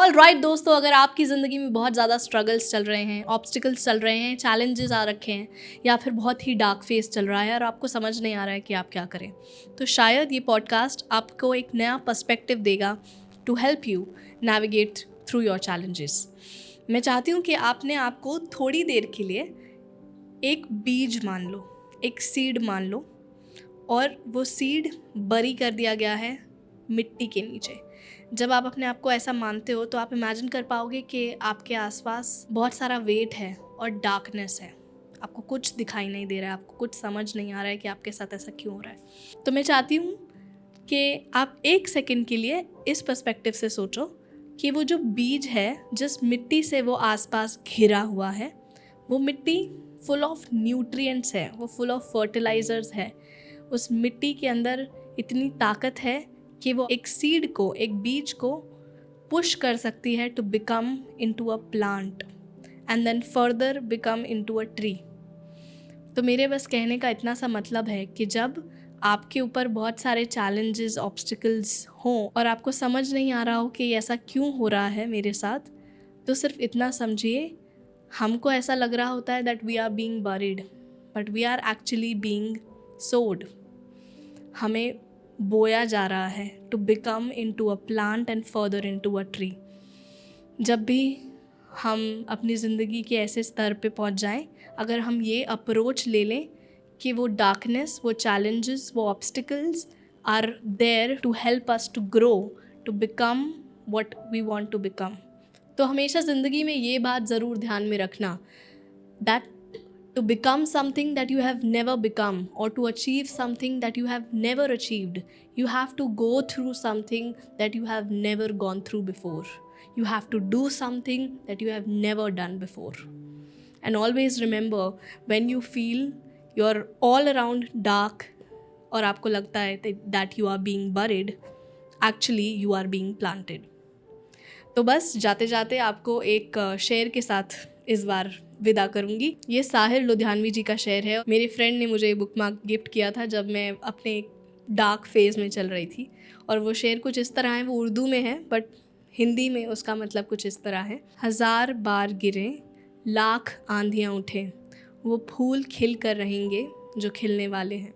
All right दोस्तों, अगर आपकी ज़िंदगी में बहुत ज़्यादा स्ट्रगल्स चल रहे हैं, ऑब्स्टिकल्स चल रहे हैं, चैलेंजेस आ रखे हैं, या फिर बहुत ही डार्क फेस चल रहा है और आपको समझ नहीं आ रहा है कि आप क्या करें, तो शायद ये पॉडकास्ट आपको एक नया पर्सपेक्टिव देगा to help you navigate through your challenges. मैं चाहती हूँ कि आपने आपको थोड़ी देर के लिए एक बीज मान लो, एक सीड मान लो, और वो सीड बरी कर दिया गया है मिट्टी के नीचे। जब आप अपने आप को ऐसा मानते हो तो आप इमेजिन कर पाओगे कि आपके आसपास बहुत सारा वेट है और डार्कनेस है, आपको कुछ दिखाई नहीं दे रहा है, आपको कुछ समझ नहीं आ रहा है कि आपके साथ ऐसा क्यों हो रहा है। तो मैं चाहती हूँ कि आप एक सेकंड के लिए इस पर्सपेक्टिव से सोचो कि वो जो बीज है, जिस मिट्टी से वो आसपास घिरा हुआ है, वो मिट्टी फुल ऑफ न्यूट्रिएंट्स है, वो फुल ऑफ फर्टिलाइजर्स है। उस मिट्टी के अंदर इतनी ताकत है कि वो एक सीड को, एक बीज को पुश कर सकती है to become into a plant and then further become into a tree. तो मेरे बस कहने का इतना सा मतलब है कि जब आपके ऊपर बहुत सारे चैलेंजेस, ऑब्स्टिकल्स हों और आपको समझ नहीं आ रहा हो कि ऐसा क्यों हो रहा है मेरे साथ, तो सिर्फ इतना समझिए, हमको ऐसा लग रहा होता है that we are being buried, but we are actually being sowed. हमें बोया जा रहा है to become into a plant and further into a tree. जब भी हम अपनी ज़िंदगी के ऐसे स्तर पे पहुंच जाएं, अगर हम ये अप्रोच ले लें कि वो डार्कनेस, वो चैलेंजेस, वो obstacles are there to help us to grow, to become what we want to become, तो हमेशा ज़िंदगी में ये बात ज़रूर ध्यान में रखना that to become something that you have never become, or to achieve something that you have never achieved, you have to go through something that you have never gone through before. You have to do something that you have never done before. And always remember, when you feel you're all around dark और आपको लगता है that you are being buried, actually you are being planted. तो बस जाते जाते आपको एक शेर के साथ इस बार विदा करूँगी। ये साहिर लुधियानवी जी का शेर है। मेरे फ्रेंड ने मुझे बुक मार्क गिफ्ट किया था जब मैं अपने डार्क फेज़ में चल रही थी, और वो शेर कुछ इस तरह है, वो उर्दू में है बट हिंदी में उसका मतलब कुछ इस तरह है। 1000 बार गिरें, लाख आंधियाँ उठें, वो फूल खिल कर रहेंगे जो खिलने वाले हैं।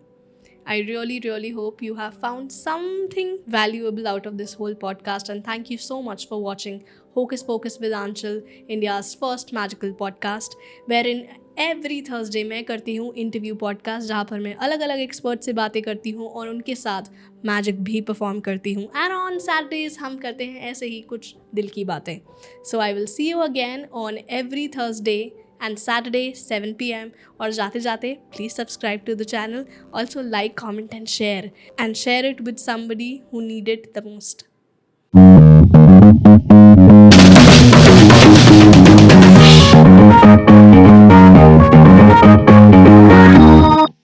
I really hope you have found something valuable out of this whole podcast, and thank you so much for watching Hocus Pocus with Anchal, India's first magical podcast, wherein every Thursday मैं करती हूँ interview podcast, जहाँ पर मैं अलग अलग expert से बातें करती हूँ और उनके साथ मैजिक भी परफॉर्म करती हूँ। एंड ऑन सैटरडेज हम करते हैं ऐसे ही कुछ दिल की बातें। So I will see you again on every Thursday and Saturday 7 p.m. और जाते जाते please subscribe to the channel, also like, comment and share it with somebody who need it the most.